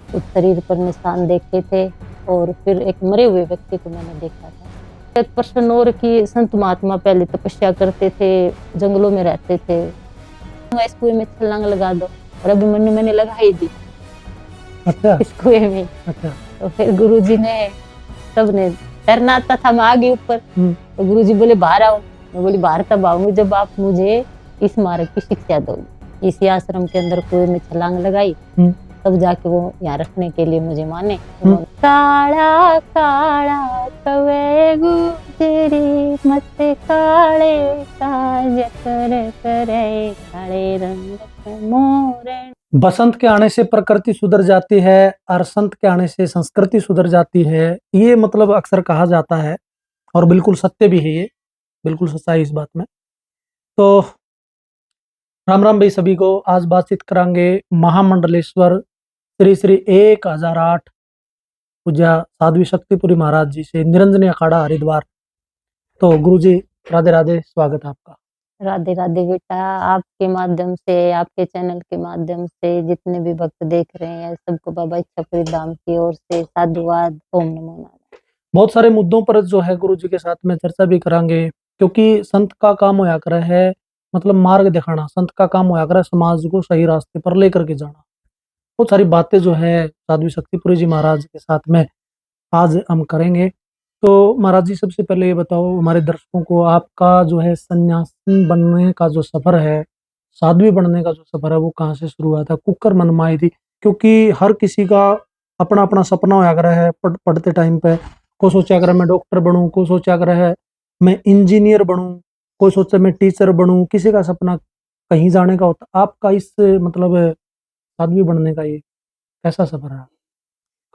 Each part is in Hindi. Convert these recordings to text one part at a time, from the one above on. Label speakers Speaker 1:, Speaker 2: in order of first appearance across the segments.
Speaker 1: कुछ शरीर पर निशान देखे थे और फिर एक मरे हुए व्यक्ति को मैंने देखा था। एक प्रश्न और कि संत महात्मा पहले तपस्या करते थे, जंगलों में रहते थे, इस कुएं में छलांग लगा दो और अभिमन्यु मैंने लगा ही दी
Speaker 2: अच्छा
Speaker 1: इस कुएं में।
Speaker 2: अच्छा।
Speaker 1: तो फिर गुरुजी ने सबने तैरना आता था, मैं आ गई ऊपर। तो गुरुजी बोले बाहर आओ। मैं बोली बाहर तब आऊंगी जब आप मुझे इस मार्ग की शिक्षा दोगे। इसी आश्रम के अंदर कुएं में छलांग लगाई, तब जाके वो यहाँ रखने के लिए मुझे माने। काला काला कवे गुजरी मत काले काज कर करे काले रंग मोरे।
Speaker 2: बसंत के आने से प्रकृति सुधर जाती है और संत के आने से संस्कृति सुधर जाती है, ये मतलब अक्सर कहा जाता है और बिल्कुल सत्य भी है, ये बिल्कुल सच्चाई इस बात में। तो राम राम भाई सभी को। आज बातचीत करांगे महामंडलेश्वर श्री श्री 1008 पूज्य साध्वी शक्तिपुरी महाराज जी से, निरंजनी अखाड़ा हरिद्वार। तो गुरु जी राधे राधे, स्वागत है आपका।
Speaker 1: राधे राधे बेटा, आपके माध्यम से, आपके चैनल के माध्यम से जितने भी भक्त देख रहे हैं सबको बाबा इच्छापुरी धाम की ओर से साधुवाद, ओम नमो नारायण।
Speaker 2: बहुत सारे मुद्दों पर जो है गुरु जी के साथ में चर्चा भी करांगे, क्योंकि संत का काम होया करे है मतलब मार्ग दिखाना, संत का काम होया करे समाज को सही रास्ते पर लेकर के जाना। बहुत सारी बातें जो है साध्वी शक्तिपुरी जी महाराज के साथ में आज हम करेंगे। तो महाराज जी सबसे पहले ये बताओ हमारे दर्शकों को, आपका जो है सन्यासी बनने का जो सफर है, साध्वी बनने का जो सफर है, वो कहाँ से शुरू हुआ था, कुकर मन में आई थी? क्योंकि हर किसी का अपना अपना सपना होया करे है पढ़ते टाइम पे। कोई सोचा करे मैं डॉक्टर बनूं, कोई सोचा करे है मैं इंजीनियर बनूं, कोई सोचा मैं टीचर बनूं, किसी का सपना कहीं जाने का होता। आपका इस मतलब साध्वी बनने का ये कैसा सफर है,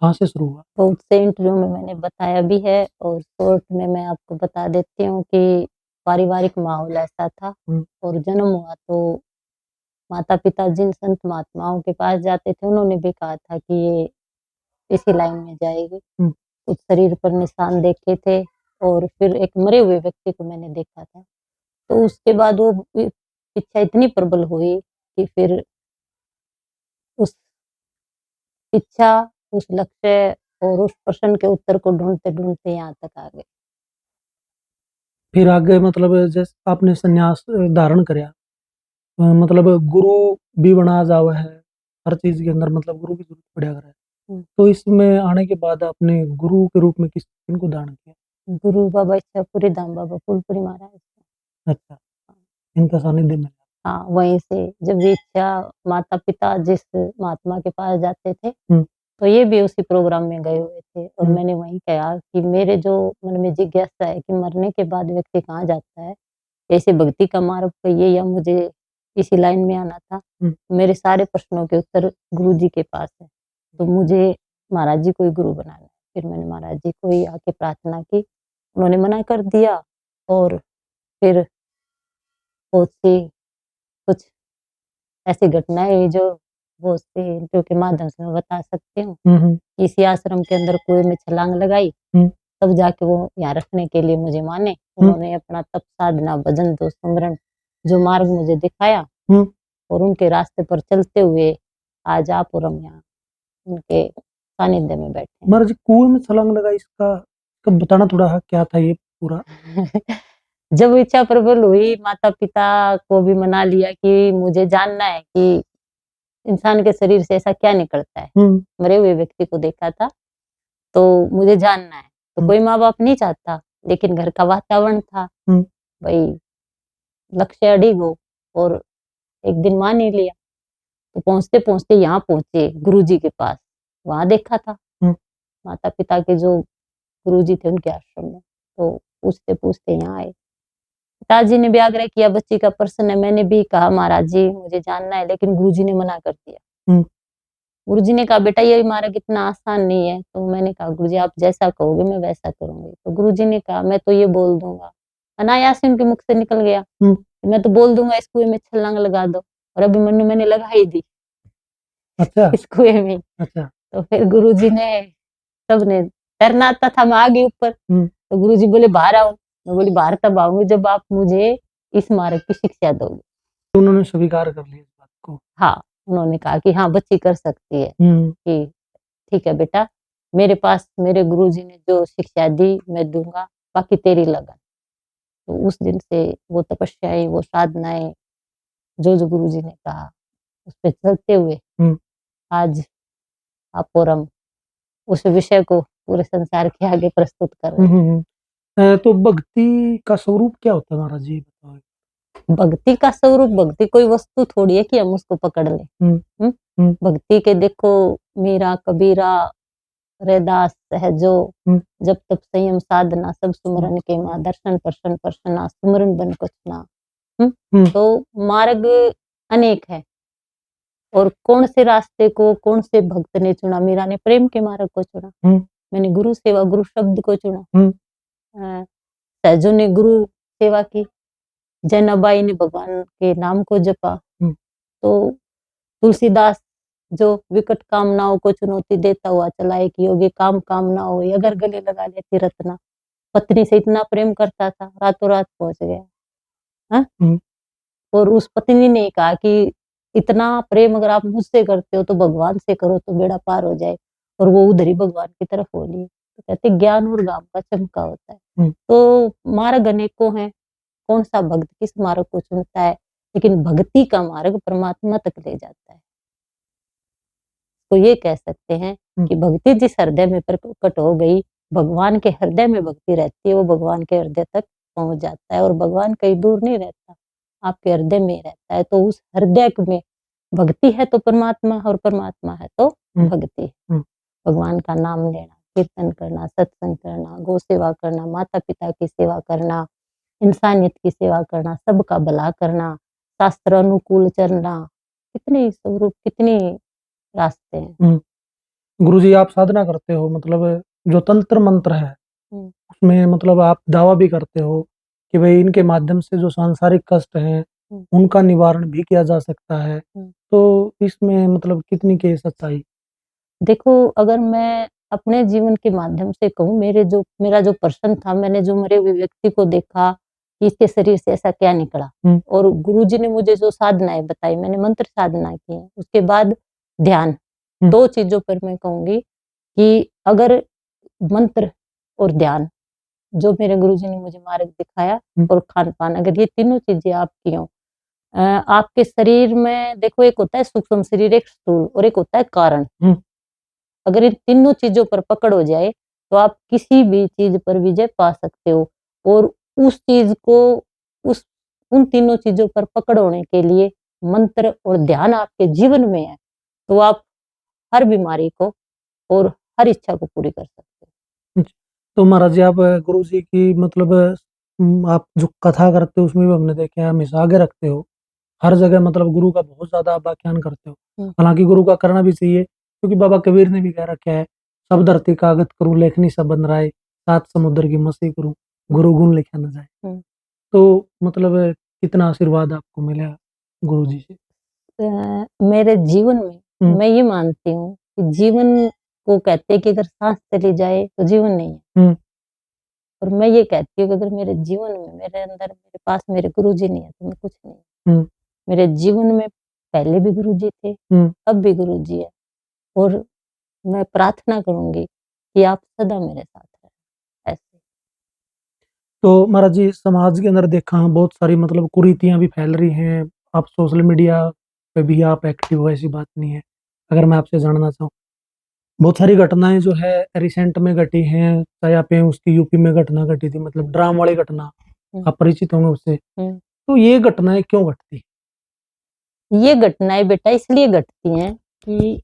Speaker 2: कहाँ से शुरू हुआ?
Speaker 1: बहुत से इंटरव्यू में मैंने बताया भी है और शॉर्ट में मैं आपको बता देती हूँ कि पारिवारिक माहौल ऐसा था और जन्म हुआ तो माता पिता जिन संत महात्माओं के पास जाते थे उन्होंने भी कहा था कि ये इसी लाइन में जाएगी। कुछ शरीर पर निशान देखे थे और फिर एक मरे हुए व्यक्ति को मैंने देखा था। तो उसके बाद वो इच्छा इतनी प्रबल हुई कि फिर उस इच्छा, उस लक्ष्य और उस प्रश्न के उत्तर को ढूँढते-ढूँढते यहाँ तक आ गए।
Speaker 2: फिर आगे मतलब जैसे आपने संन्यास धारण करया, मतलब गुरु भी बना जावा है, हर चीज़ के अंदर मतलब गुरु की ज़रूरत पड़ा करे। तो इसमें आने के बाद आपने गुरु के रूप में किनको धारण किया?
Speaker 1: गुरु बाबा इच्छापुरी धाम बाबा फूलपुरी महाराज।
Speaker 2: अच्छा, इनका सानिध्य में।
Speaker 1: हाँ, वहीं से जब ये इच्छा माता-पिता जिस महात्मा के पास जाते थे, तो ये भी उसी प्रोग्राम में गए हुए थे और मैंने वहीं कहा कि मेरे जो मन में जिज्ञासा है कि मरने के बाद व्यक्ति कहाँ जाता है, ऐसे भक्ति का मार्ग पे ये या मुझे इसी लाइन में आना था। मेरे सारे प्रश्नों के उत्तर गुरुजी के पास है, तो मुझे महाराज जी को ही गुरु बनाना है। फिर मैंने महाराज जी को ही आके प्रार्थना की, उन्होंने मना कर दिया और फिर बहुत सी कुछ ऐसी घटनाएँ हुई जो बहुत से इंटरव्यू के माध्यम से मैं बता सकती हूँ। इसी आश्रम के अंदर कुएँ में छलांग लगाई, तब जाके वो यहाँ रखने के लिए मुझे माने। उन्होंने अपना तप, साधना, भजन, दोष, सुमरन जो मार्ग मुझे दिखाया और उनके रास्ते पर चलते हुए आज आप और हम यहाँ उनके सानिध्य में बैठे
Speaker 2: महाराज जी कुएं में छलांग लगाई, इसका कब बताना थोड़ा है, क्या था ये पूरा?
Speaker 1: हैं। जब इच्छा प्रबल हुई, माता-पिता को भी मना लिया कि मुझे जानना है कि इंसान के शरीर से ऐसा क्या निकलता है। मरे हुए व्यक्ति को देखा था, तो मुझे जानना है। तो कोई माँ-बाप नहीं चाहता, लेकिन घर का वातावरण था, भई लक्ष्य अडिग हो और एक दिन मान ही लिया। तो पहुँचते-पहुँचते यहाँ पहुँचे गुरुजी के पास, वहाँ देखा था। माता-पिता के जो गुरुजी थे उनके आश्रम में, तो पूछते-पूछते यहाँ आए। पिताजी ने भी आग्रह किया, बच्ची का प्रश्न है। मैंने भी कहा महाराज जी मुझे जानना है, लेकिन गुरुजी ने मना कर दिया। गुरुजी ने कहा बेटा ये मार्ग इतना आसान नहीं है। तो मैंने कहा गुरुजी आप जैसा कहोगे मैं वैसा करूँगी। तो गुरुजी ने कहा मैं तो ये बोल दूँगा, अनायास ही उनके मुख से निकल गया, मैं तो बोल दूँगा इस कुएँ में छलांग लगा दो और अभिमन्यु मैंने लगा ही दी
Speaker 2: अच्छा
Speaker 1: इस कुएँ में।
Speaker 2: अच्छा।
Speaker 1: तो फिर गुरुजी ने सबने तैरना आता था, मैं आ गई ऊपर। तो गुरुजी बोले बाहर आओ। मैं बोली बाहर तब आऊँगी जब आप मुझे इस मार्ग की शिक्षा दोगे।
Speaker 2: तो उन्होंने स्वीकार कर लिया इस बात को?
Speaker 1: हाँ, उन्होंने कहा कि हाँ, बच्ची कर सकती है कि ठीक है बेटा, मेरे पास मेरे गुरुजी ने जो शिक्षा दी मैं दूंगा, बाकी तेरी लगन। तो उस दिन से वो तपस्याएं, वो साधनाएं, जो गुरुजी ने कहा उस पे चलते हुए आज आप और हम उस विषय को पूरे संसार के आगे प्रस्तुत कर रहे हैं।
Speaker 2: तो भक्ति का स्वरूप क्या होता है महाराज जी बताओ?
Speaker 1: भक्ति का स्वरूप, भक्ति कोई वस्तु थोड़ी है कि हम उसको पकड़ लें। भक्ति के देखो मीरा, कबीरा, रैदास, सहजो, जब तब संयम साधना, सब सुमरन के माँ, दर्शन पर्शन पर्शना, सुमरन बन कुछ ना। तो मार्ग अनेक है और कौन से रास्ते को कौन से भक्त ने चुना? मीरा ने प्रेम के मार्ग को चुना, मैंने गुरु सेवा, गुरु शब्द को चुना, सहजो ने गुरु सेवा की, जैनाबाई ने भगवान के नाम को जपा। तो तुलसीदास जो विकट कामनाओं को चुनौती देता हुआ चला, एक योगी काम कामना हो अगर गले लगा लेती रत्ना, पत्नी से इतना प्रेम करता था, रातों रात पहुंच गया। और उस पत्नी ने कहा कि इतना प्रेम अगर आप मुझसे करते हो तो भगवान से करो तो बेड़ा पार हो जाए, और वो उधर ही भगवान की तरफ हो लिए। तो कहते ज्ञान और गांव का चमका होता है। तो मार्ग अनेकों हैं, कौन सा भक्त किस मार्ग को चुनता है, लेकिन भक्ति का मार्ग परमात्मा तक ले जाता है। तो ये कह सकते हैं कि भक्ति जिस हृदय में प्रकट हो गई, भगवान के हृदय में भक्ति रहती है, वो भगवान के हृदय तक पहुंच जाता है। और भगवान कहीं दूर नहीं रहता, आपके हृदय में रहता है। तो उस हृदय में भक्ति है तो परमात्मा, और परमात्मा है तो भक्ति। भगवान का नाम लेना, कीर्तन करना, सत्संग करना, गौ सेवा करना, माता पिता की सेवा करना, इंसानियत की सेवा करना, सबका भला करना, शास्त्र अनुकूल चलना, कितने स्वरूप, कितनी रास्ते हैं।
Speaker 2: गुरुजी आप साधना करते हो, मतलब जो तंत्र मंत्र है उसमें मतलब आप दावा भी करते हो कि भाई इनके माध्यम से जो सांसारिक कष्ट हैं उनका निवारण भी किया जा सकता है। तो इसमें मतलब कितनी की सच्चाई?
Speaker 1: देखो, अगर मैं अपने जीवन के माध्यम से कहूँ, मेरा जो प्रश्न था, मैंने जो मरे हुए व्यक्ति को देखा कि इसके शरीर से ऐसा क्या निकला, और गुरुजी ने मुझे जो साधनाएं बताई, मैंने मंत्र साधना की है, उसके बाद ध्यान, दो चीजों पर मैं कहूंगी कि अगर मंत्र और ध्यान, जो मेरे गुरुजी ने मुझे मार्ग दिखाया, और खान पान, अगर ये तीनों चीजें आपकी हों, आपके शरीर में देखो, एक होता है सूक्ष्म शरीर, एक स्थूल, और एक होता है कारण। अगर इन तीनों चीजों पर पकड़ हो जाए तो आप किसी भी चीज पर विजय पा सकते हो। और उस चीज को, उन तीनों चीजों पर पकड़ होने के लिए मंत्र और ध्यान आपके जीवन में है, तो आप हर बीमारी को और हर इच्छा को पूरी कर सकते हो।
Speaker 2: तो महाराज जी आप गुरुजी की मतलब आप जो कथा करते हो उसमें भी हमने देखा है, हमेशा आगे रखते हो हर जगह, मतलब गुरु का बहुत ज्यादा आप व्याख्यान करते हो। हालांकि गुरु का करना भी चाहिए, क्योंकि बाबा कबीर ने भी कह रखा है, सब धरती कागज करूं लेखनी सब बन राय, सात समुद्र की मसी करूं गुरु गुण लिखा न जाए। तो मतलब कितना आशीर्वाद आपको मिला गुरु जी से?
Speaker 1: मेरे जीवन में मैं ये मानती हूँ कि जीवन को कहते हैं कि अगर सांस चली जाए तो जीवन नहीं है, और मैं ये कहती हूँ कि अगर मेरे जीवन में, मेरे अंदर, मेरे पास मेरे गुरुजी नहीं है तो मैं कुछ नहीं। मेरे जीवन में पहले भी गुरुजी थे, अब भी गुरुजी है, और मैं प्रार्थना करूंगी कि आप सदा मेरे साथ रहें ऐसे।
Speaker 2: तो महाराज जी समाज के अंदर देखा बहुत सारी मतलब कुरीतियां भी फैल रही हैं, आप सोशल मीडिया पे भी आप एक्टिव हो, ऐसी बात नहीं है। अगर मैं आपसे जानना चाहूँ, बहुत सारी घटनाएं जो है रिसेंट में घटी हैं, चाहे आप उसकी यूपी में घटना घटी थी, मतलब ड्राम वाली घटना, आप परिचित होंगे उससे। तो ये घटनाएं क्यों घटती?
Speaker 1: ये घटनाएं बेटा इसलिए घटती हैं कि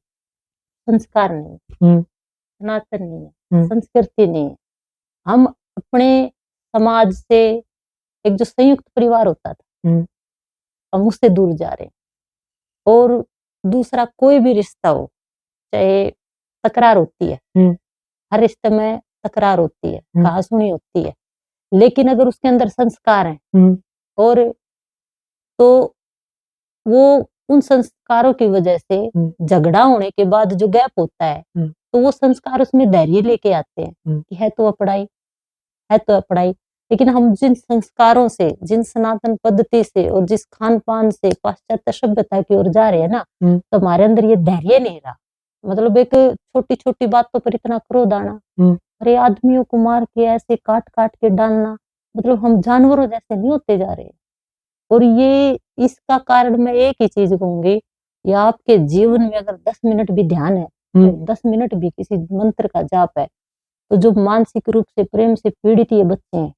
Speaker 1: संस्कार नहीं, सनातन नहीं है, संस्कृति नहीं है। हम अपने समाज से, एक जो संयुक्त परिवार होता था, हम उससे दूर जा रहे हैं। और दूसरा कोई भी रिश्ता हो, चाहे तकरार होती है, हर रिश्ते में तकरार होती है, कहासुनी होती है, लेकिन अगर उसके अंदर संस्कार हैं, और तो वो उन संस्कारों की वजह से झगड़ा होने के बाद जो गैप होता है, तो वो संस्कार उसमें धैर्य लेके आते हैं कि है तो अपड़ाई, है तो अपड़ाई। लेकिन हम जिन संस्कारों से, जिन सनातन पद्धति से और जिस खान पान से पाश्चात्य सभ्यता की ओर जा रहे हैं ना, तो हमारे अंदर ये धैर्य नहीं रहा, मतलब एक छोटी-छोटी बातों पर इतना क्रोध आना। अरे आदमियों को मार के ऐसे काट-काट के डालना, मतलब हम जानवरों जैसे नहीं होते जा रहे। और ये इसका कारण मैं एक ही चीज़ कहूँगी, या आपके जीवन में अगर 10 मिनट भी ध्यान है, 10 मिनट भी किसी मंत्र का जाप है, तो जो मानसिक रूप से प्रेम से पीड़ित ये बच्चे हैं,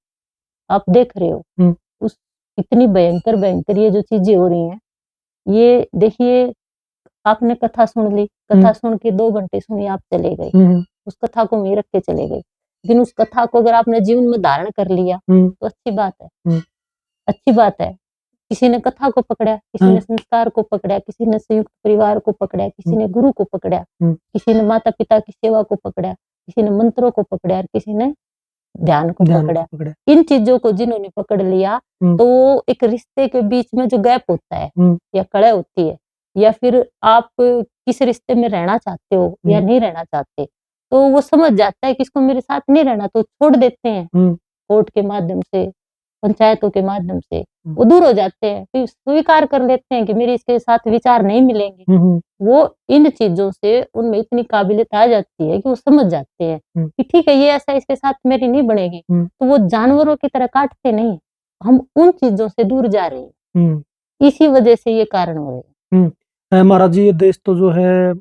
Speaker 1: आप देख रहे हो, उस इतनी भयंकर-भयंकर ये जो चीज़ें हो रही हैं, ये देखिए आपने कथा सुन ली, कथा सुन के 2 घंटे सुनी, आप चले गए। उस कथा को वहीं रख के चले गए। लेकिन उस कथा को अगर आपने जीवन में धारण कर लिया, तो अच्छी बात है। अच्छी बात है। किसी ने कथा को पकड़ा, किसी ने संस्कार को पकड़ा, किसी ने संयुक्त परिवार को पकड़ा, किसी ने गुरु को पकड़ा, किसी ने माता-पिता की सेवा को पकड़ा, किसी ने मंत्रों को पकड़ा और किसी ने ध्यान को पकड़ा। इन चीज़ों को जिन्होंने पकड़ लिया, तो एक रिश्ते के बीच में जो गैप होता है या कड़े होती है, या फिर आप किस रिश्ते में रहना चाहते हो या नहीं रहना चाहते, तो वो समझ जाता है कि इसको मेरे साथ नहीं रहना, तो छोड़ देते हैं। कोर्ट के माध्यम से, पंचायतों के माध्यम से वो दूर हो जाते हैं, फिर स्वीकार कर लेते हैं कि मेरे इसके साथ विचार नहीं मिलेंगे। वो इन चीज़ों से उनमें इतनी काबिलियत आ जाती है कि वो समझ जाते हैं कि ठीक है, ये ऐसा इसके साथ मेरी नहीं बनेगी, तो वो जानवरों की तरह काटते नहीं, हम उन चीज़ों से दूर जा रहे हैं। इसी वजह से ये कारण हो रहे हैं।
Speaker 2: महाराज जी, ये देश तो जो है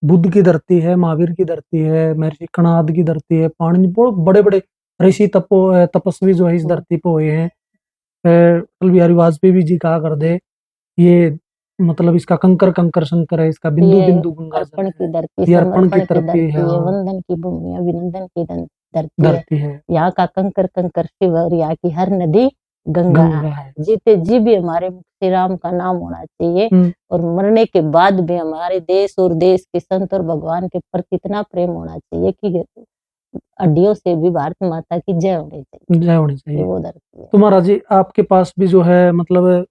Speaker 2: बुद्ध की धरती है, महावीर की धरती है, महर्षि कणाद की धरती है, पाणिनि, बहुत बड़े-बड़े ऋषि तपस्वी जो है इस धरती पे हुए हैं। अटल बिहारी वाजपेयी जी कहा करते, ये मतलब इसका कंकर शंकर है, इसका बिंदु-बिंदु गंगा जल
Speaker 1: अर्पण की
Speaker 2: है,
Speaker 1: धरती,
Speaker 2: ये अर्पण की
Speaker 1: समर्पण की
Speaker 2: धरती
Speaker 1: धरती
Speaker 2: है,
Speaker 1: है, वंदन की भूमि, अभिनंदन की धरती
Speaker 2: धरती है।
Speaker 1: यहाँ का कंकर शिव और यहाँ की हर नदी गंगा है। जीते जी भी हमारे मुख श्री राम का नाम होना चाहिए, और मरने के बाद भी हमारे देश और देश के संत और भगवान के प्रति इतना प्रेम होना चाहिए कि हड्डियों से भी भारत माता की जय होनी चाहिए।
Speaker 2: जय होनी चाहिए।
Speaker 1: वो धरती है।
Speaker 2: तो महाराज जी, आपके पास भी जो है मतलब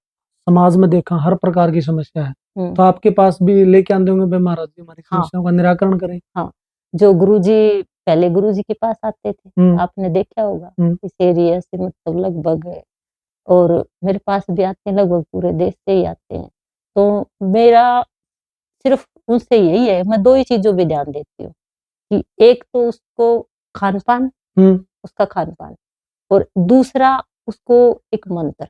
Speaker 2: समाज में देखा हर प्रकार की समस्या है, तो आपके पास भी लेके आते होंगे महाराज जी हमारी समस्याओं का निराकरण करें।
Speaker 1: हाँ, जो गुरुजी पहले गुरुजी के पास आते थे, आपने देखा होगा इस एरिया से, मतलब लगभग, और मेरे पास भी आते हैं, लगभग पूरे देश से ही आते हैं। तो मेरा सिर्फ उनसे यही है, मैं 2 ही चीज़ों पे ध्यान देती हूँ कि एक तो उसको खान-पान, उसका खान-पान, और दूसरा उसको एक मंत्र।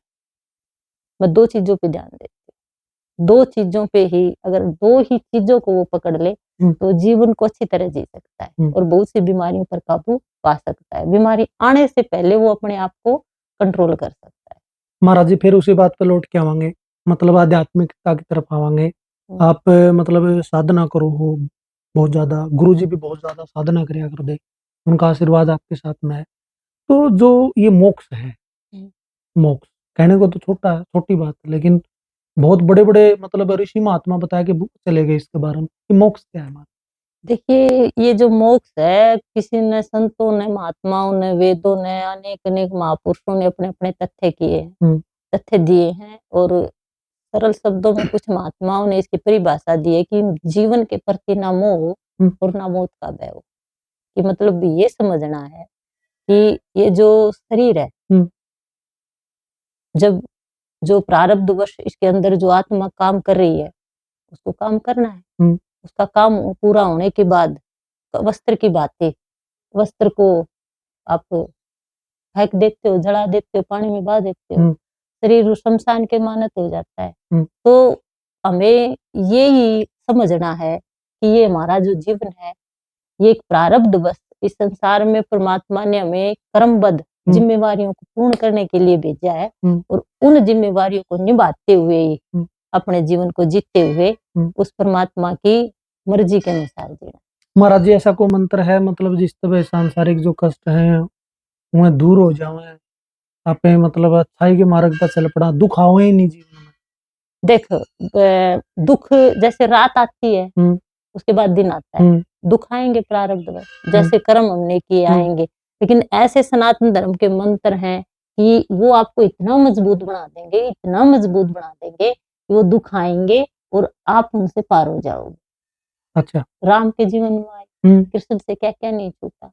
Speaker 1: मैं 2 चीज़ों पे ध्यान देती हूँ। 2 चीज़ों पे ही, अगर 2 ही चीज़ों को वो पकड़ ले, तो जीवन को अच्छी तरह जी सकता है और बहुत सी बीमारियों पर काबू पा सकता है। बीमारी आने से पहले वो अपने आप को कंट्रोल कर सकता है।
Speaker 2: महाराज जी, फिर उसी बात पे लौट के आवांगे, मतलब आध्यात्मिकता की तरफ आवांगे। आप मतलब साधना करो हो बहुत ज़्यादा, गुरुजी भी बहुत ज़्यादा साधना करिया करते, उनका आशीर्वाद आपके साथ में है। तो जो ये मोक्ष है, मोक्ष कहने को तो छोटी बात है, लेकिन बहुत बड़े-बड़े मतलब ऋषि महात्मा बता के चले गए इसके बारे में कि मोक्ष क्या है।
Speaker 1: देखिए, ये जो मोक्ष है, किसी ने, संतों ने, महात्माओं ने, वेदों ने, अनेक-अनेक महापुरुषों ने अपने-अपने तथ्य किए हैं, तथ्य दिए हैं, और सरल शब्दों में कुछ महात्माओं ने इसकी परिभाषा दी है कि जीवन के प्रति ना मोह और ना मौत का भय हो। कि मतलब ये समझना है कि ये जो शरीर है, जब जो प्रारब्धवश इसके अंदर जो आत्मा काम कर रही है, उसको काम करना है। उसका काम पूरा होने के बाद वस्त्र की बात है, वस्त्र को आप फेंक देते हो, जला देते हो, पानी में बहा देते हो, शरीर शमशान के मानत हो जाता है। तो हमें ये ही समझना है कि ये हमारा जो जीवन है, ये एक प्रारब्धवश इस संसार में परमात्मा ने हमें कर्मबद्ध जिम्मेवारियों को पूर्ण करने के लिए भेजा है, और उन जिम्मेवारियों को निभाते हुए ही अपने जीवन को जीते हुए उस परमात्मा की मर्जी के अनुसार जीना।
Speaker 2: महाराज जी, ऐसा कोई मंत्र है मतलब जिस तरह सांसारिक जो कष्ट हैं वह दूर हो जावे, आपे मतलब अच्छाई के मार्ग पर चल पड़ा, दुख आवे ही नहीं जीवन में?
Speaker 1: देख, दुख जैसे रात आती है, उसके बाद दिन आता है, दुख आएंगे प्रारब्धवश, जैसे कर्म हमने किए आएंगे, लेकिन ऐसे सनातन धर्म के मंत्र हैं कि वो आपको इतना मजबूत बना देंगे, इतना मजबूत बना देंगे कि वो दुख आएंगे और आप उनसे पार हो जाओगे।
Speaker 2: अच्छा।
Speaker 1: राम के जीवन में आए, कृष्ण से क्या-क्या नहीं छूटा,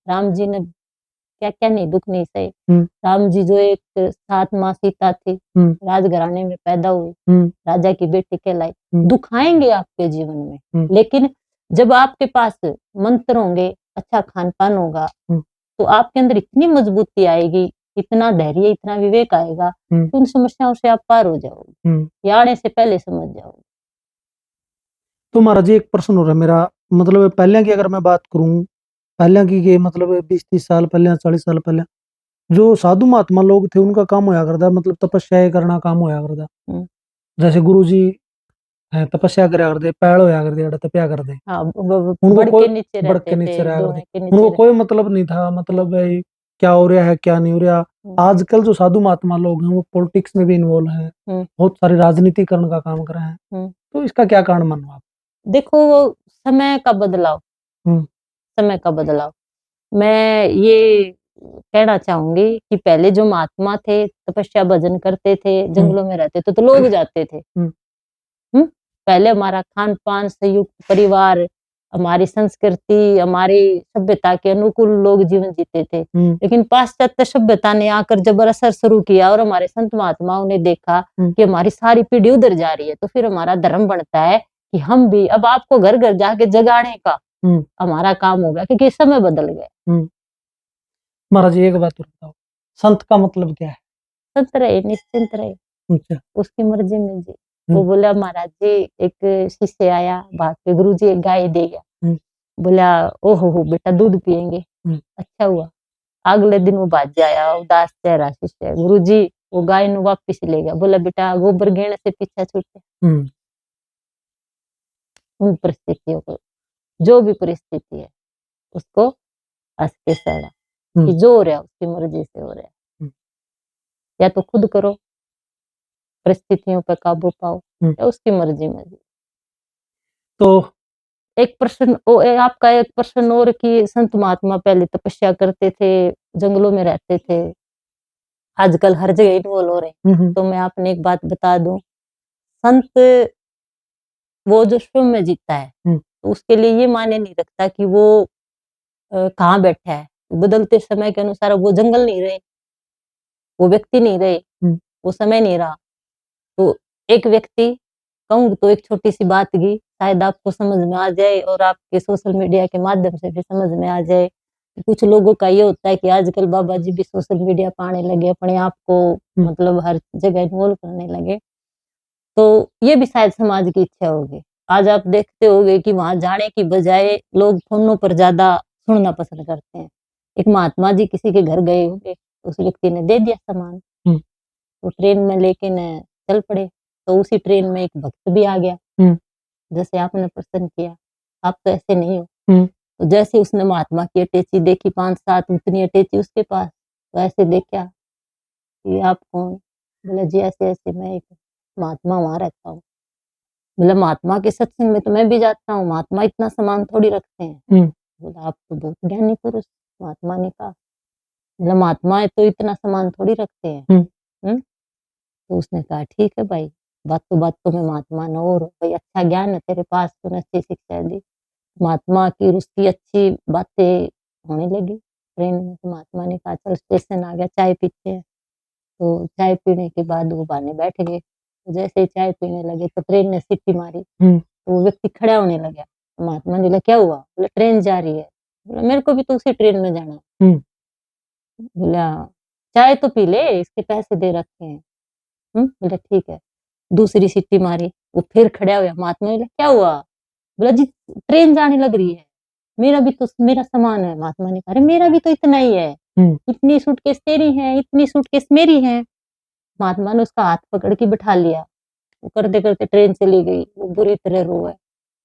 Speaker 1: राम जी ने क्या-क्या नहीं दुख नहीं सहे। राम जी जो एक 7 माँ सीता थी, राजघराने में पैदा हुई, राजा की बेटी कहलाई। दुख आएंगे आपके जीवन में, लेकिन जब आपके पास मंत्र होंगे, अच्छा खान-पान होगा, तो आपके अंदर इतनी मजबूती आएगी, इतना धैर्य, इतना विवेक आएगा कि उन समस्याओं से आप पार हो जाओगे। या आने से पहले समझ जाओगे।
Speaker 2: तो महाराज जी एक प्रश्न हो रहा है मेरा, मतलब पहले की अगर मैं बात करूं, पहले की के मतलब 20-30 साल पहले, 40 साल पहले जो साधु महात्मा लोग थे उनका काम होया करता, मतलब तपस्या करना काम होया करता।
Speaker 1: हुँ।
Speaker 2: जैसे गुरु जी हैं, तपस्या करा करते, पैड़ होया करते, अड़ा तपया करते,
Speaker 1: हाँ, ब
Speaker 2: उनको
Speaker 1: बड़
Speaker 2: कोई
Speaker 1: के नीचे
Speaker 2: बढ़ के
Speaker 1: रहते
Speaker 2: नीचे
Speaker 1: थे,
Speaker 2: रहा करते,
Speaker 1: दोहे के नीचे
Speaker 2: उनको
Speaker 1: रह
Speaker 2: कोई मतलब नहीं था, मतलब भाई क्या हो रहा है क्या नहीं हो रहा।
Speaker 1: हुँ,
Speaker 2: आजकल जो साधु महात्मा लोग हैं वो पॉलिटिक्स में भी इन्वॉल्व हैं,
Speaker 1: हुँ,
Speaker 2: बहुत सारे राजनीतिकरण का काम कर रहे हैं,
Speaker 1: हुँ।
Speaker 2: तो इसका क्या कारण मानो आप?
Speaker 1: देखो वो समय का बदलाव,
Speaker 2: हम्म
Speaker 1: समय का बदलाव। मैं ये कहना चाहूँगी कि पहले जो महात्मा थे, तपस्या भजन करते थे,
Speaker 2: हम्म
Speaker 1: जंगलों में रहते थे, तो लोग जाते थे।
Speaker 2: हम्म
Speaker 1: हुँ? पहले हमारा खान-पान, संयुक्त परिवार, हमारी संस्कृति, हमारी सभ्यता के अनुकूल लोग जीवन जीते थे।
Speaker 2: हम्म
Speaker 1: लेकिन पाश्चात्य सभ्यता ने आकर जब असर शुरू किया और हमारे संत महात्माओं ने देखा
Speaker 2: हम्म
Speaker 1: कि हमारी सारी पीढ़ी उधर जा रही है, तो फिर हमारा धर्म बनता है कि हम भी अब आपको घर-घर जाके जगाने का
Speaker 2: हम्म
Speaker 1: हमारा काम होगा क्योंकि समय बदल गया।
Speaker 2: हम्म। महाराज जी एक बात और बताओ, संत का मतलब क्या है?
Speaker 1: संत रहे, निश्चिंत रहे,
Speaker 2: अच्छा।
Speaker 1: उसकी मर्ज़ी में जी। वो
Speaker 2: हम्म
Speaker 1: बोला महाराज जी एक शिष्य आया भाग के गुरुजी एक गाय दे गया।
Speaker 2: हम्म
Speaker 1: बोला, "ओ हो बेटा दूध पिएँगे?"
Speaker 2: हम्म
Speaker 1: अच्छा हुआ। अगले दिन वो भाग्य आया, उदास चेहरा शिष्य, "गुरुजी वो गाय नु वापिस ले गया।" बोला, "बेटा गोबर घेने से पीछा छूटे।"
Speaker 2: हम्म
Speaker 1: उन परिस्थितियों को, जो भी परिस्थिति है, उसको हँस के सहा
Speaker 2: हम्म
Speaker 1: कि जो हो रहा है उसकी मर्ज़ी से हो रहा है।
Speaker 2: हम्म
Speaker 1: या तो खुद करो, परिस्थितियों पे काबू पाओ
Speaker 2: हम्म।
Speaker 1: या उसकी मर्ज़ी में जी।
Speaker 2: तो
Speaker 1: एक प्रश्न आपका एक प्रश्न और कि संत महात्मा पहले तपस्या करते थे, जंगलों में रहते थे, आजकल हर जगह इन्वॉल्व हो रहे हैं।
Speaker 2: हम्म
Speaker 1: तो मैं आपने एक बात बता दूँ, संत वो जो स्वयं में जीता है,
Speaker 2: हम्म
Speaker 1: तो उसके लिए ये मायने नहीं रखता कि वो कहाँ बैठा है। बदलते समय के अनुसार वो जंगल नहीं रहे, वो व्यक्ति नहीं रहे,
Speaker 2: हम्म
Speaker 1: वो समय नहीं रहा। तो एक व्यक्ति कहूँ तो एक छोटी-सी बात की शायद आपको समझ में आ जाए और आपके सोशल मीडिया के माध्यम से भी समझ में आ जाए। कि कुछ लोगों का ये होता है कि आजकल बाबा जी भी सोशल मीडिया पे आने लगे, अपने आप को
Speaker 2: हम्म
Speaker 1: मतलब हर जगह इन्वॉल्व करने लगे। तो ये भी शायद समाज की इच्छा होगी। आज आप देखते होंगे कि वहाँ जाने की बजाय लोग फ़ोनों पर ज़्यादा सुनना पसंद करते हैं। एक महात्मा जी किसी के घर गए होंगे, उस व्यक्ति ने दे दिया सामान,
Speaker 2: हम्म
Speaker 1: वो ट्रेन में लेकिन चल पड़े, तो उसी ट्रेन में एक भक्त भी आ गया,
Speaker 2: हम्म
Speaker 1: जैसे आपने प्रश्न किया। आप तो ऐसे नहीं हो।
Speaker 2: हम्म
Speaker 1: तो जैसे उसने महात्मा की अटैची देखी 5-7 उतनी अटैची उसके पास, तो ऐसे देखा कि आप कौन? बोला जी ऐसे-ऐसे मैं एक महात्मा वहाँ रहता हूँ। बोला महात्मा के सत्संग में तो मैं भी जाता हूँ, महात्मा इतना सामान थोड़ी रखते हैं।
Speaker 2: हम्म
Speaker 1: बोला आप तो बहुत ज्ञानी पुरुष, महात्मा ने कहा। बोला महात्माएँ तो इतना सामान थोड़ी रखते हैं।
Speaker 2: हम्म
Speaker 1: हुँ? तो उसने कहा ठीक है भाई, बातों-बातों में महात्मा न और भाई अच्छा ज्ञान है तेरे पास, तूने अच्छी शिक्षा दी। महात्मा की उसकी अच्छी बातें होने लगी ट्रेन में, तो महात्मा ने कहा चल स्टेशन आ गया चाय पीते हैं। तो चाय पीने के बाद वो बहाने बैठ गए। तो जैसे ही चाय पीने लगे तो ट्रेन ने सीटी मारी,
Speaker 2: हम्म
Speaker 1: तो वो व्यक्ति खड़ा होने लगा। तो महात्मा ने बोला क्या हुआ? बोला ट्रेन जा रही है। बोला मेरे को भी तो उसी ट्रेन में जाना है।
Speaker 2: हम्म
Speaker 1: बोला चाय तो पी ले, इसके पैसे दे रखे हैं। बोला ठीक है। दूसरी सीटी मारी, वो फिर खड़ा हुआ। महात्मा ने बोला क्या हुआ? बोला जी ट्रेन जाने लग रही है, मेरा भी तो मेरा सामान है। महात्मा ने कहा अरे मेरा भी तो इतना ही है,
Speaker 2: हम्म
Speaker 1: इतनी सूटकेस तेरी है, इतनी सूटकेस मेरी है। महात्मा ने उसका हाथ पकड़ के बिठा लिया। वो करते-करते ट्रेन चली गई, वो बुरी तरह रोए,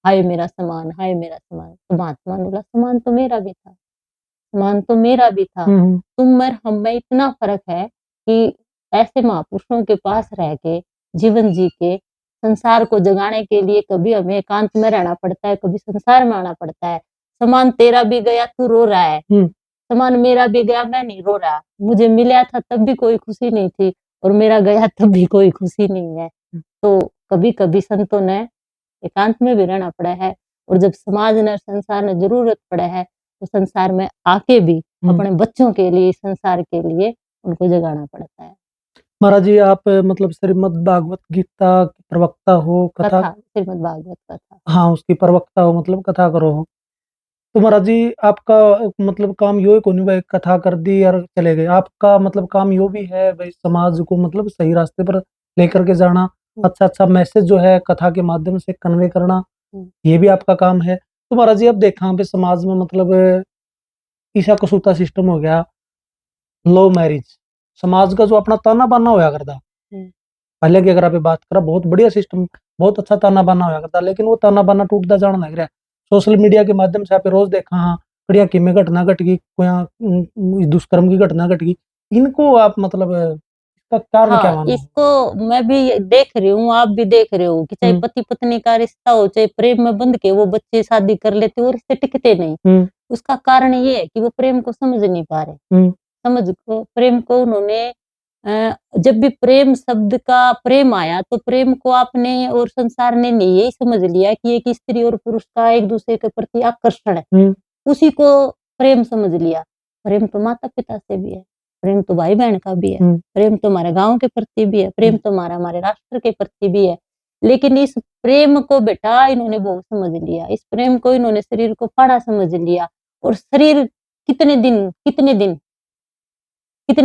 Speaker 1: हाय मेरा सामान, हाय मेरा सामान। तो महात्मा ने बोला सामान तो मेरा भी था, सामान तो मेरा भी था।
Speaker 2: हम्म
Speaker 1: तुम और हम में इतना फ़र्क है कि ऐसे महापुरुषों के पास रह के, जीवन जी के, संसार को जगाने के लिए कभी हमें एकांत में रहना पड़ता है, कभी संसार में आना पड़ता है। सामान तेरा भी गया, तू रो रहा है।
Speaker 2: हम्म
Speaker 1: सामान मेरा भी गया, मैं नहीं रो रहा। मुझे मिला था तब भी कोई खुशी नहीं थी और मेरा गया तब भी कोई खुशी नहीं है। तो कभी-कभी संतों ने एकांत में भी रहना पड़ा है और जब समाज ने, संसार ने ज़रूरत पड़ा है, तो संसार में आके भी
Speaker 2: हम्म।
Speaker 1: अपने बच्चों के लिए, संसार के लिए उनको जगाना पड़ता है।
Speaker 2: महाराज जी आप मतलब श्रीमद् भागवत गीता के प्रवक्ता हो, कथा
Speaker 1: कथा श्रीमद् भागवत कथा।
Speaker 2: हाँ, उसकी प्रवक्ता हो मतलब कथा करो हो। तो महाराज जी आपका मतलब काम यो ही कोनी भाई कथा कर दी और चले गए। आपका मतलब काम यो भी है भाई समाज को मतलब सही रास्ते पर लेकर के जाना, अच्छा-अच्छा मैसेज जो है कथा के माध्यम से कन्वे करना,
Speaker 1: हुँ।
Speaker 2: ये भी आपका काम है। तो महाराज जी अब देखा पे समाज में मतलब ईसा-कसूता सिस्टम हो गया, लव मैरिज, समाज का जो अपना ताना-बाना होया करता।
Speaker 1: हुँ।
Speaker 2: पहले की अगर आप बात करा बहुत बढ़िया सिस्टम, बहुत अच्छा ताना-बाना होया करता, लेकिन वो ताना-बाना टूटता जान लग रहा है। सोशल मीडिया के माध्यम से आप रोज़ देखा हाँ, कड़िया किमें घटना घट गई, कोया दुष्कर्म की घटना घट गई। इनको आप मतलब इसका कारण क्या
Speaker 1: हाँ,
Speaker 2: मानो?
Speaker 1: इसको मैं भी देख रही हूँ, आप भी देख रहे हो कि चाहे
Speaker 2: हुँ,
Speaker 1: पति-पत्नी का रिश्ता हो, चाहे प्रेम में बंध के वो बच्चे शादी कर लेते हैं, वो रिश्ते टिकते नहीं।
Speaker 2: हुँ,
Speaker 1: उसका कारण ये है कि वो प्रेम को समझ नहीं पा रहे।
Speaker 2: हुँ,
Speaker 1: प्रेम को उन्होंने जब भी प्रेम शब्द का प्रेम आया तो प्रेम को आपने और संसार ने यही समझ लिया कि एक स्त्री और पुरुष का एक दूसरे के प्रति आकर्षण है,
Speaker 2: हुँ,
Speaker 1: उसी को प्रेम समझ लिया। प्रेम तो माता-पिता से भी है, प्रेम तो भाई-बहन का भी है,
Speaker 2: हुँ,
Speaker 1: प्रेम तो हमारे गाँव के प्रति भी है, प्रेम
Speaker 2: हुँ,
Speaker 1: तो हमारे राष्ट्र के प्रति भी है। लेकिन इस प्रेम को बेटा इन्होंने बहुत समझ लिया, इस प्रेम को इन्होंने शरीर को पाड़ा समझ लिया और शरीर कितने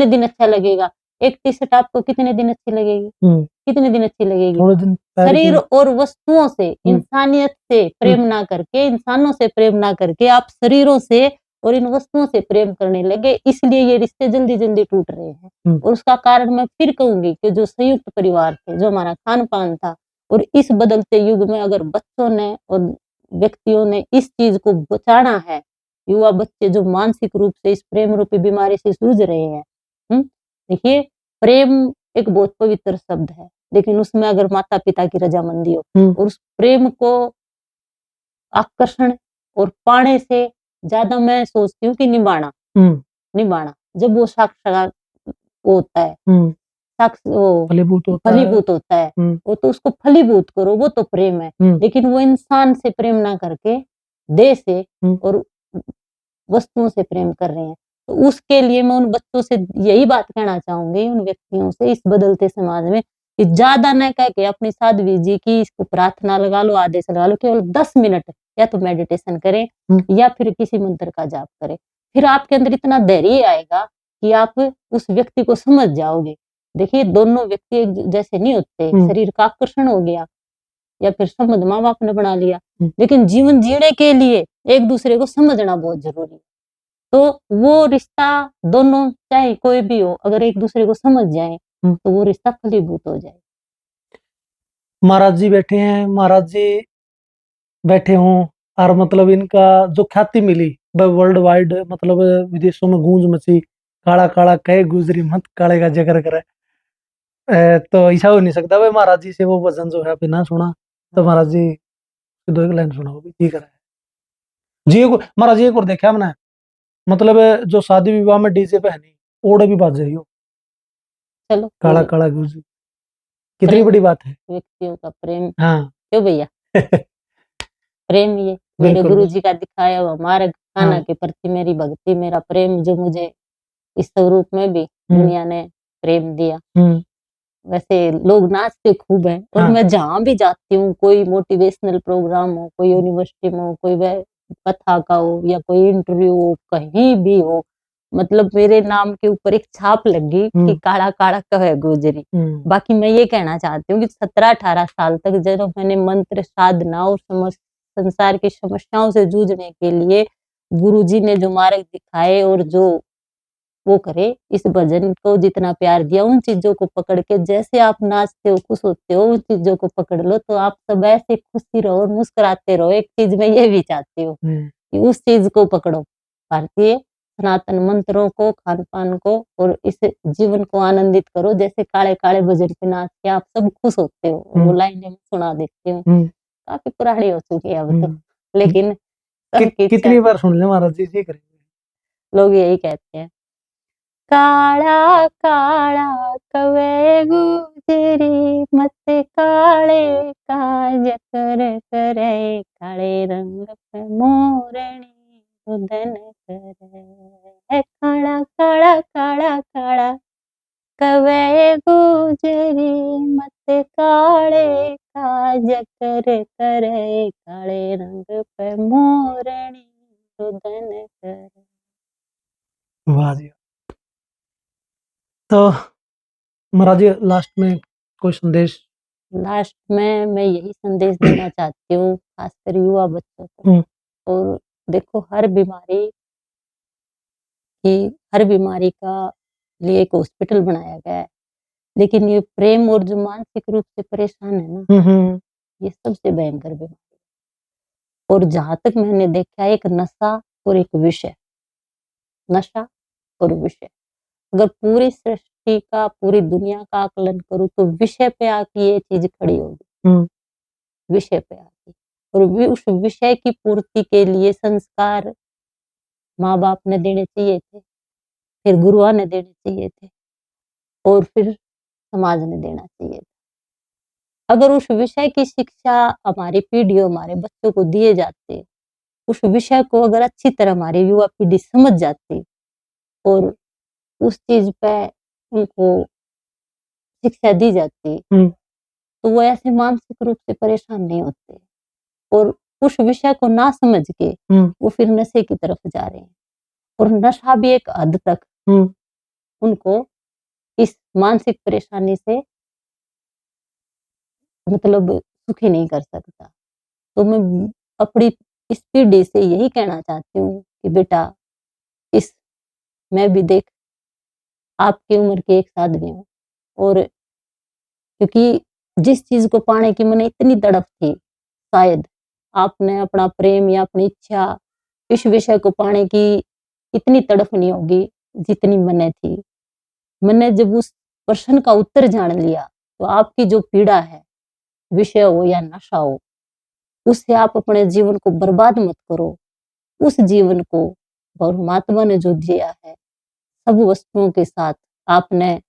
Speaker 1: दिन अच्छा लगेगा? एक टी-शर्ट आपको कितने दिन अच्छी लगेगी?
Speaker 2: हुँ,
Speaker 1: कितने दिन अच्छी लगेगी?
Speaker 2: थोड़े दिन पैर
Speaker 1: शरीर
Speaker 2: की
Speaker 1: और वस्तुओं से,
Speaker 2: हुँ,
Speaker 1: इंसानियत से
Speaker 2: हुँ,
Speaker 1: प्रेम ना करके, इंसानों से प्रेम ना करके आप शरीरों से और इन वस्तुओं से प्रेम करने लगे, इसलिए ये रिश्ते जल्दी-जल्दी टूट रहे हैं।
Speaker 2: हुँ,
Speaker 1: और उसका कारण मैं फिर कहूँगी कि जो संयुक्त परिवार थे, जो हमारा खान-पान था और इस बदलते युग में अगर बच्चों ने और व्यक्तियों ने इस चीज़ को बचाना है, युवा बच्चे जो मानसिक रूप से इस प्रेम रूपी बीमारी से जूझ रहे हैं, देखिए प्रेम एक बहुत पवित्र शब्द है, लेकिन उसमें अगर माता-पिता की रज़ामंदी हो
Speaker 2: हुँ,
Speaker 1: और उस प्रेम को आकर्षण और पाने से ज़्यादा मैं सोचती हूँ कि निभाना
Speaker 2: हुँ,
Speaker 1: निभाना। जब वो साक्षात वो होता है,
Speaker 2: हुँ,
Speaker 1: वो
Speaker 2: फलीभूत होता है।
Speaker 1: फलीभूत होता है,
Speaker 2: हुँ,
Speaker 1: वो तो उसको फलीभूत करो, वो तो प्रेम है।
Speaker 2: हुँ,
Speaker 1: लेकिन वो इंसान से प्रेम ना करके देह से
Speaker 2: हुँ,
Speaker 1: और वस्तुओं से प्रेम कर रहे हैं। तो उसके लिए मैं उन बच्चों से यही बात कहना चाहूँगी, उन व्यक्तियों से इस बदलते समाज में कि ज़्यादा ना कह के अपनी साध्वी जी की इसको प्रार्थना लगा लो, आदेश लगा लो, केवल 10 मिनट या तो मेडिटेशन करें
Speaker 2: हुँ,
Speaker 1: या फिर किसी मंत्र का जाप करें। फिर आपके अंदर इतना धैर्य आएगा कि आप उस व्यक्ति को समझ जाओगे। देखिए दोनों व्यक्ति एक जैसे नहीं होते,
Speaker 2: हुँ,
Speaker 1: शरीर का आकर्षण हो गया या फिर संबंध माँ-बाप ने बना लिया।
Speaker 2: हुँ,
Speaker 1: लेकिन जीवन जीने के लिए एक-दूसरे को समझना बहुत ज़रूरी है। तो वो रिश्ता दोनों चाहे कोई भी हो, अगर एक-दूसरे को समझ जाएँ,
Speaker 2: हुँ।
Speaker 1: तो वो रिश्ता फलीभूत हो जाए।
Speaker 2: महाराज जी बैठे हैं, महाराज जी बैठे हों और मतलब इनका जो ख्याति मिली वर्ल्ड वाइड मतलब विदेशों में गूंज मची, काला काला कहे गुजरी मत काले का जिक्र करे। तो ऐसा हो नहीं सकता भाई महाराज जी से वो भजन जो है बिना सुना। तो
Speaker 1: हाँ,
Speaker 2: महाराज जी दो एक लाइन सुनाओ भी ठीक है जी महाराज जी एक और देखा हमने मतलब जो शादी विवाह में डीजे पे है नहीं ओड़ भी बाज रही हो
Speaker 1: चलो
Speaker 2: काला
Speaker 1: ये
Speaker 2: काला गुजरी कितनी
Speaker 1: प्रेम
Speaker 2: बड़ी बात है।
Speaker 1: व्यक्तियों का प्रेम
Speaker 2: हाँ
Speaker 1: क्यों भैया? प्रेम ये मेरे
Speaker 2: बिल्कुल बिल्कुल
Speaker 1: गुरुजी का दिखाया हुआ मार्ग, खाना
Speaker 2: हाँ
Speaker 1: के प्रति मेरी भक्ति, मेरा प्रेम जो मुझे इस स्वरूप में भी
Speaker 2: हम्म
Speaker 1: दुनिया ने प्रेम दिया।
Speaker 2: हम्म
Speaker 1: वैसे लोग नाचते खूब हैं और
Speaker 2: हाँ
Speaker 1: मैं जहाँ भी जाती हूँ, कोई मोटिवेशनल प्रोग्राम हो, कोई यूनिवर्सिटी में हो, कोई कथा का हो या कोई इंटरव्यू हो, कहीं भी हो, मतलब मेरे नाम के ऊपर एक छाप लगी कि
Speaker 2: हम्म
Speaker 1: काढ़ा-काढ़ा कहे गुजरी।
Speaker 2: हम्म
Speaker 1: बाकी मैं ये कहना चाहती हूँ कि 17-18 साल तक जब मैंने मंत्र साधना और संसार की समस्याओं से जूझने के लिए गुरुजी ने जो मार्ग दिखाए और जो वो करे, इस भजन को जितना प्यार दिया उन चीज़ों को पकड़ के जैसे आप नाचते हो, खुश होते हो, उन चीज़ों को पकड़ लो तो आप सब ऐसे खुशी रहो और मुस्कुराते रहो। एक चीज़ मैं ये भी चाहती हूँ
Speaker 2: हम्म
Speaker 1: कि उस चीज़ को पकड़ो। भारतीय सनातन मंत्रों को, खान-पान को और इस जीवन को आनंदित करो जैसे काले-काले भजन पे नाच के आप सब खुश होते हो। और वो
Speaker 2: हम्म
Speaker 1: लाइनें मैं सुना देती हूँ।
Speaker 2: हम्म
Speaker 1: काफ़ी पुरानी हो चुकी है अब तो,
Speaker 2: हम्म
Speaker 1: लेकिन सबकी इच्छा
Speaker 2: कितनी बार सुन ले महाराज जी जी करेंगे।
Speaker 1: लोग यही कहते हैं। काला काला कवे गुजरी मत काले काज कर करे काले रंग पे मोरनी रुदन करे काला काला काला काला कवे गुजरी मत काले काज कर करे काले रंग पे मोरनी रुदन कर।
Speaker 2: वाह जी। तो महाराज जी लास्ट में कोई संदेश?
Speaker 1: लास्ट में मैं यही संदेश देना चाहती हूँ खासकर युवा बच्चों को। और देखो हर बीमारी का लिए एक हॉस्पिटल बनाया गया है, लेकिन ये प्रेम और जो मानसिक रूप से परेशान है ना, ये सबसे भयंकर बीमारी है। और जहां तक मैंने देखा है, एक नशा और एक विषय, नशा और विषय। अगर पूरी सृष्टि का, पूरी दुनिया का आकलन करूं तो विषय पे आके ये चीज खड़ी होगी, विषय पे आके। और उस विषय की पूर्ति के लिए संस्कार माँ बाप ने देने चाहिए थे, फिर गुरुओं ने देने चाहिए थे, और फिर समाज ने देना चाहिए था। अगर उस विषय की शिक्षा हमारी पीढ़ियों, हमारे बच्चों को दिए जाते, उस विषय को अगर अच्छी तरह हमारी युवा पीढ़ी समझ जाती और उस चीज पे उनको शिक्षा दी जाती, तो वो ऐसे मानसिक रूप से परेशान नहीं होते। और उस विषय को ना समझ के वो फिर नशे की तरफ जा रहे हैं, और नशा भी एक हद तक उनको इस मानसिक परेशानी से मतलब सुखी नहीं कर सकता। तो मैं अपनी इस पीढ़ी से यही कहना चाहती हूँ कि बेटा, इस मैं भी देख आपकी उम्र के एक साथ भी हूँ, और क्योंकि जिस चीज को पाने की मैंने इतनी तड़प थी, शायद आपने अपना प्रेम या अपनी इच्छा इस विषय को पाने की इतनी तड़प नहीं होगी जितनी मैंने थी। मैंने जब उस प्रश्न का उत्तर जान लिया, तो आपकी जो पीड़ा है, विषय हो या नशा हो, उससे आप अपने जीवन को बर्बाद मत करो। उस जीवन को परमात्मा ने जो दिया है, सब वस्तुओं के साथ आपने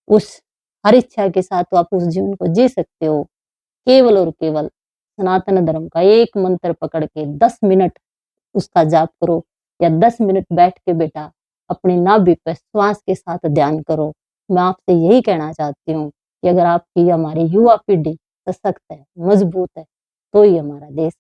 Speaker 1: उस हर इच्छा के साथ तो आप उस जीवन को जी सकते हो। केवल और केवल सनातन धर्म का एक मंत्र पकड़ के 10 मिनट उसका जाप करो, या 10 मिनट बैठ के बेटा अपनी नाभि पे श्वास के साथ ध्यान करो। मैं आपसे यही कहना चाहती हूँ कि अगर आपकी हमारी युवा पीढ़ी सशक्त है, मजबूत है, तो ही हमारा देश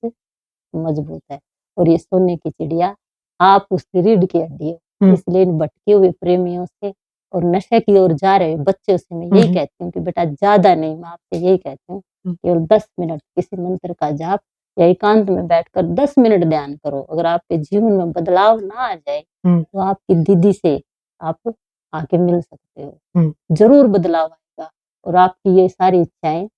Speaker 1: मजबूत है। और ये सोने की चिड़िया आप उसकी रीढ़ की हड्डी हो। इसलिए इन भटके हुए प्रेमियों से और नशे की ओर जा रहे बच्चों से मैं यही कहती हूँ कि बेटा ज्यादा नहीं, मैं आपसे यही कहती हूँ केवल 10 मिनट किसी मंत्र का जाप या एकांत में बैठकर 10 मिनट ध्यान करो। अगर आपके जीवन में बदलाव ना आ जाए, तो आपकी दीदी से आप आके मिल सकते हो, जरूर बदलाव आएगा और आपकी ये सारी इच्छाएं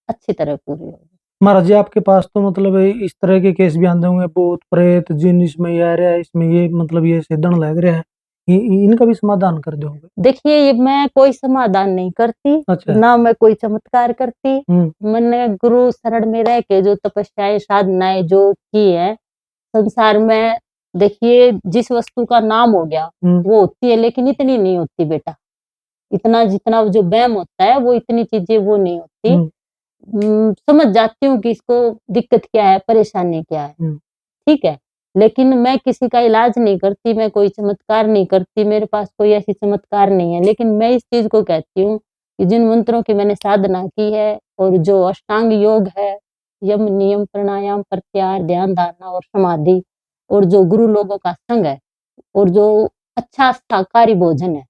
Speaker 1: अच्छी तरह पूरी होगी।
Speaker 2: महाराज जी आपके पास तो मतलब इस तरह के केस भी आते होंगे, भूत प्रेत जिन इसमें ये आ रहा है, इसमें ये मतलब ये सेधन लग रहा है, इनका भी समाधान कर दोगे?
Speaker 1: देखिए, ये मैं कोई समाधान नहीं करती,
Speaker 2: अच्छा।
Speaker 1: ना मैं कोई चमत्कार करती। मैंने गुरु शरण में रह के जो तपस्याएं साधनाएं जो की है संसार में, देखिए जिस वस्तु का नाम हो गया वो होती है, लेकिन इतनी नहीं होती बेटा। इतना जितना जो वहम होता है वो इतनी चीजें वो नहीं होती। समझ जाती हूँ कि इसको दिक्कत क्या है, परेशानी क्या है, ठीक है। लेकिन मैं किसी का इलाज नहीं करती, मैं कोई चमत्कार नहीं करती, मेरे पास कोई ऐसी चमत्कार नहीं है। लेकिन मैं इस चीज को कहती हूँ कि जिन मंत्रों की मैंने साधना की है, और जो अष्टांग योग है, यम नियम प्राणायाम प्रत्याहार ध्यान धारणा और समाधि, और जो गुरु लोगों का संग है, और जो अच्छा शाकाहारी भोजन है,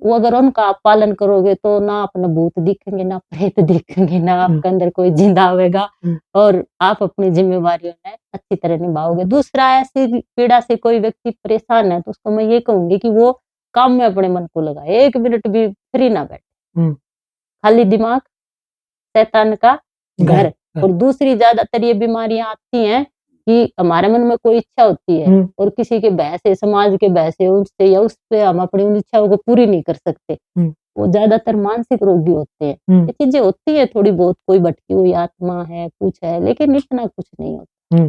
Speaker 1: वो अगर उनका आप पालन करोगे तो ना अपना भूत दिखेंगे, ना प्रेत दिखेंगे, ना आपके अंदर कोई जिंदा आवेगा, और आप अपनी जिम्मेवारियों में अच्छी तरह निभाओगे। दूसरा, ऐसी पीड़ा से कोई व्यक्ति परेशान है तो उसको मैं ये कहूंगी कि वो काम में अपने मन को लगाए, 1 मिनट भी फ्री ना बैठे। खाली दिमाग शैतान का घर। और दूसरी, ज्यादातर ये बीमारियां आती हैं कि हमारे मन में कोई इच्छा होती है और किसी के भय से, समाज के भय से, उससे या उससे हम अपनी उन इच्छाओं को पूरी नहीं कर सकते। वो ज्यादातर मानसिक रोगी होते हैं। ये चीजें होती है थोड़ी बहुत, कोई भटकी हुई आत्मा है, कुछ है, लेकिन इतना कुछ नहीं होता।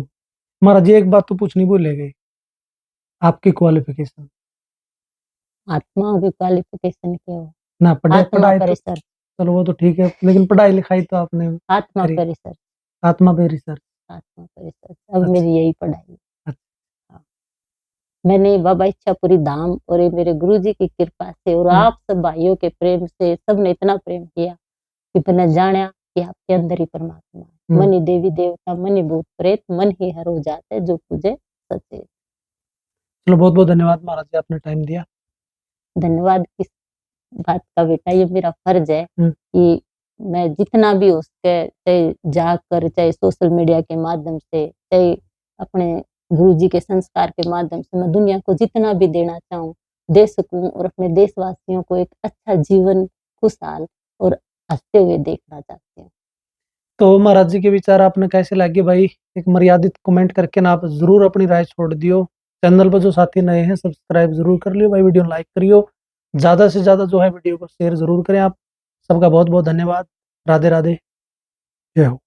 Speaker 2: महाराज जी एक बात तो पूछनी भूल गई, आपकी क्वालिफिकेशन?
Speaker 1: आत्मा की क्वालिफिकेशन क्या हो?
Speaker 2: ना पढ़ाई
Speaker 1: आत्मा का रिसर्च।
Speaker 2: चलो वो तो ठीक है, लेकिन पढ़ाई लिखाई तो आपने
Speaker 1: आत्मा का रिसर्च।
Speaker 2: आत्मा पे रिसर्च।
Speaker 1: आत्मा का रिसर्च अब मेरी यही पढ़ाई है। मैंने बाबा इच्छापुरी धाम और ये मेरे गुरुजी की कृपा से और आप सब भाइयों के प्रेम से सबने इतना प्रेम किया कि मैंने जाना कि आपके अंदर ही परमात्मा है। मन ही देवी देवता, मन ही भूत प्रेत, मन ही हर हो जाते जो पूजे सचेत।
Speaker 2: चलो बहुत बहुत धन्यवाद महाराज जी, आपने टाइम दिया।
Speaker 1: धन्यवाद किस बात का बेटा, ये मेरा फर्ज है कि मैं जितना भी हो सके, चाहे जाकर, चाहे सोशल मीडिया के माध्यम से, चाहे अपने गुरुजी के संस्कार के माध्यम से, मैं दुनिया को जितना भी देना चाहूँ दे सकूं और अपने देशवासियों को एक अच्छा जीवन खुशहाल और हंसते हुए देखना चाहती हूँ।
Speaker 2: तो महाराज जी के विचार आपने कैसे लगे भाई, एक मर्यादित कमेंट करके ना आप जरूर अपनी राय छोड़ दियो। चैनल पर जो साथी नए हैं सब्सक्राइब जरूर कर लियो भाई, वीडियो लाइक करियो, ज्यादा से ज्यादा जो है वीडियो को शेयर जरूर करें आप। सबका बहुत बहुत धन्यवाद। राधे राधे, जय हो।